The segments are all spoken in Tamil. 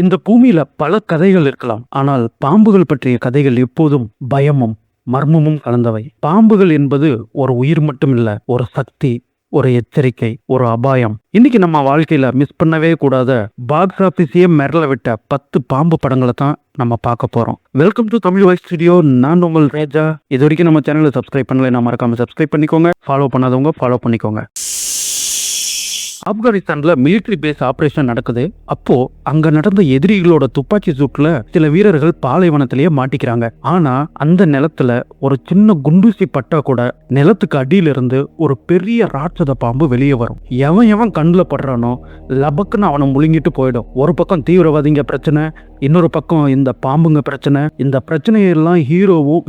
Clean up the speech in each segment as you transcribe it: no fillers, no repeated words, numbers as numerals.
இந்த பூமியில பல கதைகள் இருக்கலாம். ஆனால் பாம்புகள் பற்றிய கதைகள் எப்போதும் பயமும் மர்மமும் கலந்தவை. பாம்புகள் என்பது ஒரு உயிர் மட்டும் இல்ல, ஒரு சக்தி, ஒரு எச்சரிக்கை, ஒரு அபாயம். இன்னைக்கு நம்ம வாழ்க்கையில மிஸ் பண்ணவே கூடாத பாக்ஸ் ஆபீஸையே மிரள விட்ட 10 பாம்பு படங்களை தான் நம்ம பார்க்க போறோம். Welcome to Tamil voice studio. நான் உங்கள் ராஜா. இது வரைக்கும் நம்ம சேனலை சப்ஸ்கிரைப் பண்ணல, மறக்காம சப்ஸ்கிரைப் பண்ணிக்கோங்க. ஃபாலோ பண்ணாதவங்க ஃபாலோ பண்ணிக்கோங்க. ஆப்கானிஸ்தான்ல மிலிட்டரி பேஸ் ஆபரேஷன் நடக்குது. அப்போ அங்க நடந்த எதிரிகளோட துப்பாக்கி சூட்டுல சில வீரர்கள் பாலைவனத்திலேயே மாட்டிக்கிறாங்க. ஆனா அந்த நிலத்துல ஒரு சின்ன குண்டூசி பட்டா கூட நிலத்துக்கு அடியில இருந்து ஒரு பெரிய ராட்சத பாம்பு வெளியே வரும். எவன் கண்ணுல படுறானோ லபக்குன்னு அவனை முழுங்கிட்டு போயிடும். ஒரு பக்கம் தீவிரவாதிங்க பிரச்சனை, இன்னொரு பக்கம் இந்த பாம்புங்க பிரச்சனை. இந்த பிரச்சனையெல்லாம்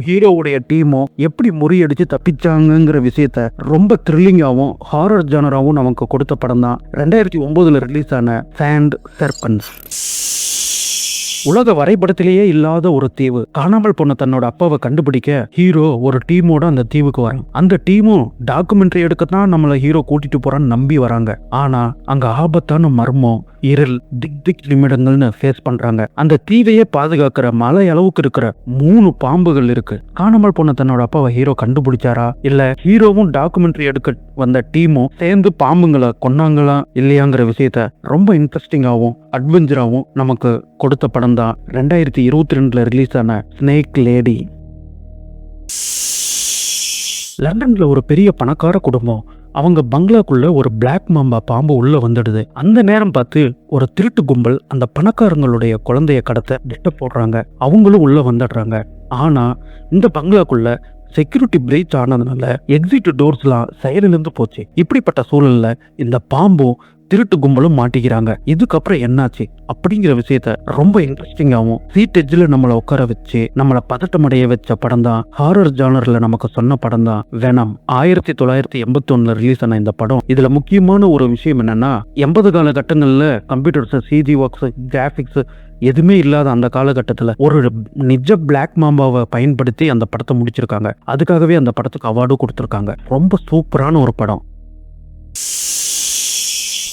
ஹீரோவுடைய டீமும் எப்படி முறியடிச்சு தப்பிச்சாங்கிற விஷயத்த ரொம்ப த்ரில்லிங்காவும் ஹாரர் ஜானராவும் நமக்கு கொடுத்த படம் தான் 2009 ரிலீஸ் ஆன சாண்ட் சர்பன்ஸ். உலக வரைபடத்திலேயே இல்லாத ஒரு தீவு. காணாமல் போன தன்னோட அப்பாவை கண்டுபிடிக்க ஹீரோ ஒரு டீமோட அந்த தீவுக்கு வரான். அந்த டீமும் டாக்குமெண்ட்ரி எடுக்கத்தான் நம்மள ஹீரோ கூட்டிட்டு போறான்னு நம்பி வராங்க. ஆனா அங்க ஆபத்தான மர்மம், இருள், திக் நிமிடங்கள்னு ஃபேஸ் பண்றாங்க. அந்த தீவையே பாதுகாக்கிற மலை அளவுக்கு இருக்கிற 3 பாம்புகள் இருக்கு. காணாமல் போன தன்னோட அப்பாவை ஹீரோ கண்டுபிடிச்சாரா, இல்ல ஹீரோவும் டாக்குமெண்ட்ரி எடுக்க வந்த டீமும் சேர்ந்து பாம்புங்களை கொன்னாங்களா இல்லையாங்கிற விஷயத்த ரொம்ப இன்ட்ரெஸ்டிங்காவும் அட்வென்ச்சராவும் நமக்கு கொடுத்த படம் தான் 2022 ரிலீஸ் ஆன ஸ்னேக் லேடி. லண்டன்ல ஒரு பெரிய பணக்கார குடும்பம், அவங்க பங்களாக்குள்ள ஒரு பிளாக் மாம்பா பாம்பு உள்ள வந்துடுது. அந்த நேரம் பார்த்து ஒரு திருட்டு கும்பல் அந்த பணக்காரங்களுடைய குழந்தைய கடத்த திட்டம் போடுறாங்க. அவங்களும் உள்ள வந்துடுறாங்க. ஆனா இந்த பங்களாக்குள்ள செக்யூரிட்டி பிரீச் ஆனதுனால எக்ஸிட் டோர்ஸ்லாம் செயலிழந்து போச்சு. இப்படிப்பட்ட சூழல்ல இந்த பாம்பும் திருட்டு கும்பலும் மாட்டிக்கிறாங்க. இதுக்கப்புறம் என்னாச்சு அப்படிங்கிற விஷயத்த ரொம்ப இன்ட்ரெஸ்டிங்காவும் சீட் எட்ஜ்ல நம்மளை உட்கார வச்சு நம்மளை பதட்டமடைய வச்ச படம் தான், ஹாரர் ஜானர்ல நமக்கு சொன்ன படம் தான் வெனம். 1981 ரிலீஸ் ஆன இந்த படம். இதுல முக்கியமான ஒரு விஷயம் என்னன்னா, 80 காலகட்டங்கள்ல கம்ப்யூட்டர்ஸ், சிஜி ஒர்க்ஸ், கிராபிக்ஸ் எதுவுமே இல்லாத அந்த காலகட்டத்தில் ஒரு நிஜ பிளாக் மாம்பாவை பயன்படுத்தி அந்த படத்தை முடிச்சிருக்காங்க. அதுக்காகவே அந்த படத்துக்கு அவார்டும் கொடுத்துருக்காங்க. ரொம்ப சூப்பரான ஒரு படம்.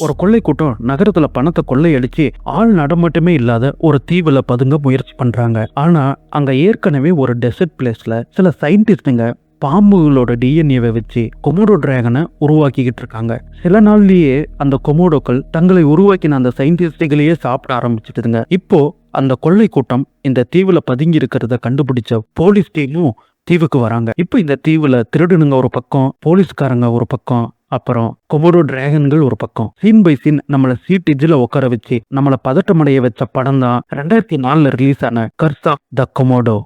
ஒரு கொள்ளை கூட்டம் நகரத்துல பணத்தை கொள்ளையடிச்சு ஆள் நடமாட்டமே இல்லாத ஒரு தீவுல பதுங்க முயற்சி பண்றாங்க. ஆனா அங்க ஏற்கனவே ஒரு டெசர்ட் பிளேஸ்ல சில சயின்டிஸ்டுங்க பாம்புகளோட டிஎன்ஏவை வச்சு கொமோடோ டிராகனை உருவாக்கிக்கிட்டு இருக்காங்க. சில நாள்லயே அந்த கொமோடோக்கள் தங்களை உருவாக்கின அந்த சயின்டிஸ்டுகளையே சாப்பிட ஆரம்பிச்சிட்டுதுங்க. இப்போ அந்த கொள்ளை கூட்டம் இந்த தீவுல பதுங்கி இருக்கிறத கண்டுபிடிச்ச போலீஸ் டீமும் தீவுக்கு வராங்க. இப்போ இந்த தீவுல திருடனுங்க ஒரு பக்கம், போலீஸ்காரங்க ஒரு பக்கம், அப்புறம் கொமோடோ டிராகன்கள் ஒரு பக்கம். சீன் பை சீன் நம்மள சீட் எட்ஜ்ல உட்கார வச்சு நம்மள பதட்டமடைய வச்ச படம் தான் 2004 ரிலீஸ் ஆன கர்ஸ் ஆஃப் த கொமோடோ.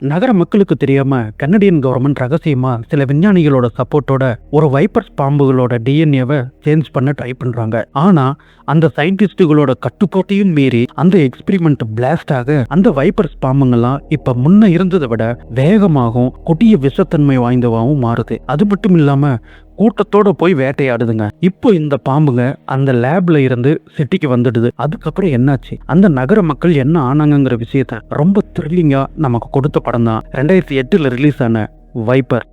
நகர மக்களுக்கு தெரியாம கனடியன் கவர்மெண்ட் ரகசியமா சில விஞ்ஞானிகளோட சப்போர்ட்டோட ஒரு வைப்பர்ஸ் பாம்புகளோட டிஎன்ஏவை சேஞ்ச் பண்ண ட்ரை பண்றாங்க. ஆனா அந்த சயின்டிஸ்டுகளோட கட்டுப்பாட்டையும் மீறி அந்த எக்ஸ்பெரிமெண்ட் பிளாஸ்ட் ஆக அந்த வைப்பர்ஸ் பாம்புங்கள்லாம் இப்ப முன்ன இருந்ததை விட வேகமாகவும் கொடிய விஷத்தன்மை வாய்ந்தவாகவும் மாறுது. அது மட்டும் இல்லாம கூட்டத்தோட போய் வேட்டையாடுதுங்க. இப்போ இந்த பாம்புங்க அந்த லேப்ல இருந்து சிட்டிக்கு வந்துடுது. அதுக்கப்புறம் என்னாச்சு, அந்த நகர மக்கள் என்ன ஆனாங்கிற விஷயத்த ரொம்ப த்ரில்லிங்கா நமக்கு கொடுத்த படம் தான் 2008 ரிலீஸ் ஆன வைப்பர்.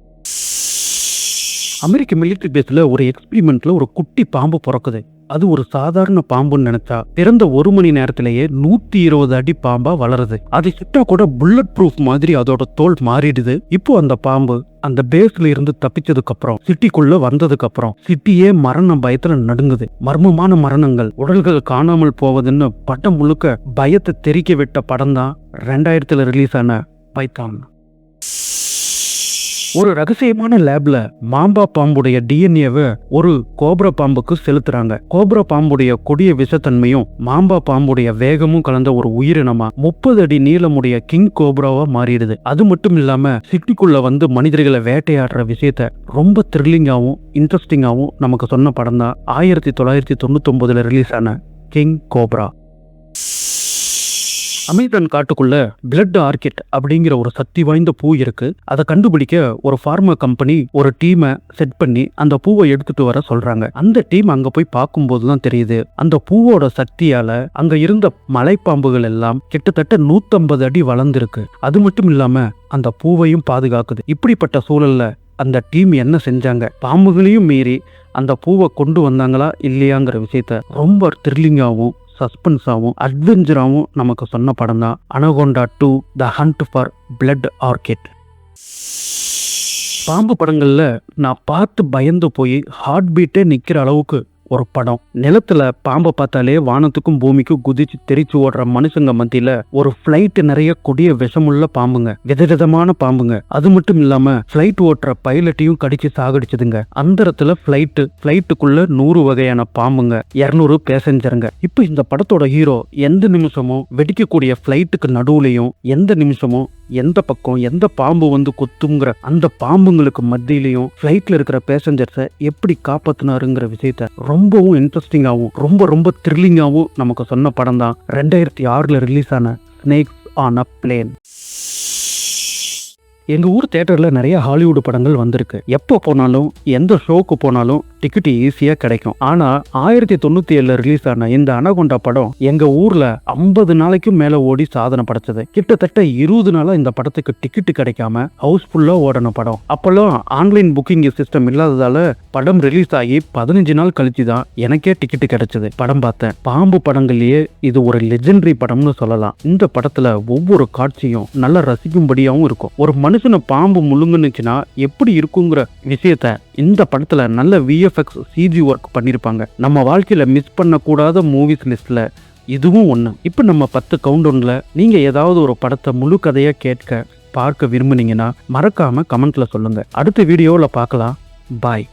அமெரிக்க மிலிட்டரி பேஸ்ல ஒரு எக்ஸ்பெரிமெண்ட்ல ஒரு குட்டி பாம்பு பிறக்குது. அது ஒரு சாதாரண பாம்புன்னு நினைச்சா பிறந்த 1 மணி நேரத்திலேயே 120 அடி பாம்பா வளருது. அதை சுட்டா கூட புல்லட் ப்ரூஃப் மாதிரி அதோட தோல் மாறிடுது. இப்போ அந்த பாம்பு அந்த பேஸ்ல இருந்து தப்பிச்சதுக்கு அப்புறம் சிட்டிக்குள்ள வந்ததுக்கு அப்புறம் சிட்டியே மரண பயத்துல நடுங்குது. மர்மமான மரணங்கள், உடல்கள் காணாமல் போவதுன்னு படம் முழுக்க பயத்தை தெரிக்க விட்ட படம் தான் 2000 ரிலீஸ் ஆன பைத்தான். ஒரு ரகசியமான லேப்ல மாம்பா பாம்புடைய டிஎன்ஏவை ஒரு கோப்ரா பாம்புக்கு செலுத்துறாங்க. கோப்ரா பாம்புடைய கொடிய விஷத்தன்மையும் மாம்பா பாம்புடைய வேகமும் கலந்த ஒரு உயிரினமா 30 அடி நீளமுடைய கிங் கோப்ராவா மாறிடுது. அது மட்டும் இல்லாம சிட்டிக்குள்ள வந்து மனிதர்களை வேட்டையாடுற விஷயத்த ரொம்ப த்ரில்லிங்காவும் இன்ட்ரெஸ்டிங்காவும் நமக்கு சொன்ன படம் தான் 1999 ரிலீஸ் ஆன கிங் கோப்ரா. அமேசான் காட்டுக்குள்ள பிளட் ஆர்கிட் அப்படிங்கிற ஒரு சக்தி வாய்ந்த பூ இருக்கு. அதை கண்டுபிடிக்க ஒரு ஃபார்மா கம்பெனி ஒரு டீமை செட் பண்ணி அந்த பூவை எடுத்துட்டு வர சொல்றாங்க. அந்த டீம் அங்க போய் பார்க்கும்போதுதான் தெரியுது, அந்த பூவோட சக்தியால அங்க இருந்த மலைப்பாம்புகள் எல்லாம் கிட்டத்தட்ட 150 அடி வளர்ந்துருக்கு. அது மட்டும் இல்லாம அந்த பூவையும் பாதுகாக்குது. இப்படிப்பட்ட சூழல்ல அந்த டீம் என்ன செஞ்சாங்க, பாம்புகளையும் மீறி அந்த பூவை கொண்டு வந்தாங்களா இல்லையாங்கிற விஷயத்த ரொம்ப த்ரில்லிங்காகவும் சஸ்பென்ஸாகவும் அட்வென்ச்சராகவும் நமக்கு சொன்ன படம் தான் Anaconda 2 the hunt for blood orchid. பாம்பு படங்கள்ல நான் பார்த்து பயந்து போய் ஹார்ட் பீட்டே நிற்கிற அளவுக்கு ஒரு படம். நிலத்துல பாம்பை பார்த்தாலே வானத்துக்கும் பூமிக்கும் குதிச்சு தெரிச்சு ஓடுற மனுஷங்க மத்தியில ஒரு பிளைட் நிறைய கொடிய விஷமுள்ள பாம்புங்க, விதவிதமான பாம்புங்க. அது மட்டும் இல்லாம பிளைட் ஓட்டுற பைலட்டையும் கடிச்சு சாகடிச்சதுங்க. அந்தரத்துல பிளைட்டுக்குள்ள 100 வகையான பாம்புங்க, 200 பேசஞ்சருங்க. இப்ப இந்த படத்தோட ஹீரோ எந்த நிமிஷமும் வெடிக்கக்கூடிய பிளைட்டுக்கு நடுவுலையும் எந்த நிமிஷமும் எந்த பக்கம் எந்த பாம்பு வந்து கொத்துங்கிற அந்த பாம்புங்களுக்கு மத்தியிலையும் பிளைட்ல இருக்கிற பேசஞ்சர்ஸை எப்படி காப்பாத்தினாருங்கிற விஷயத்த ரொம்பவும் இன்ட்ரெஸ்டிங்காகவும் ரொம்ப த்ரில்லிங்காகவும் நமக்கு சொன்ன படம் தான் 2006 ரிலீஸ் ஆன ஸ்னேக்ஸ் ஆன் அ பிளேன். எங்க ஊர் தியேட்டர்ல நிறைய ஹாலிவுட் படங்கள் வந்திருக்கு. எப்போ போனாலும் எந்த ஷோக்கு போனாலும் டிக்கெட் ஈஸியா கிடைக்கும். ஆனா 1997 ரிலீஸ் ஆன இந்த அனகோண்டா படம் எங்க ஊர்ல 50 நாளைக்கும் மேல ஓடி சாதனை படைச்சது. கிட்டத்தட்ட 20 நாளா இந்த படத்துக்கு டிக்கெட் கிடைக்காம ஹவுஸ்ஃபுல்லா ஓடன படம். அப்பெல்லாம் ஆன்லைன் புக்கிங் சிஸ்டம் இல்லாததால படம் ரிலீஸ் ஆகி 15 நாள் கழிச்சு தான் எனக்கே டிக்கெட் கிடைச்சது. படம் பார்த்தேன். பாம்பு படங்கள்லயே இது ஒரு லெஜெண்டரி படம்னு சொல்லலாம். இந்த படத்துல ஒவ்வொரு காட்சியும் நல்லா ரசிக்கும்படியாவும் இருக்கும். ஒரு மனுஷனை பாம்பு முழுங்குனுச்சுன்னா எப்படி இருக்குங்கிற விஷயத்த இந்த படத்துல நல்ல VFX CG ஒர்க் பண்ணிருப்பாங்க. நம்ம வாழ்க்கையில மிஸ் பண்ணக்கூடாத மூவிஸ் லிஸ்ட்ல இதுவும் ஒண்ணு. இப்ப நம்ம 10 கவுண்டவுன்ல நீங்க ஏதாவது ஒரு படத்தை முழு கதையா பார்க்க விரும்புனீங்கன்னா மறக்காம கமெண்ட்ல சொல்லுங்க. அடுத்த வீடியோல பார்க்கலாம். பாய்.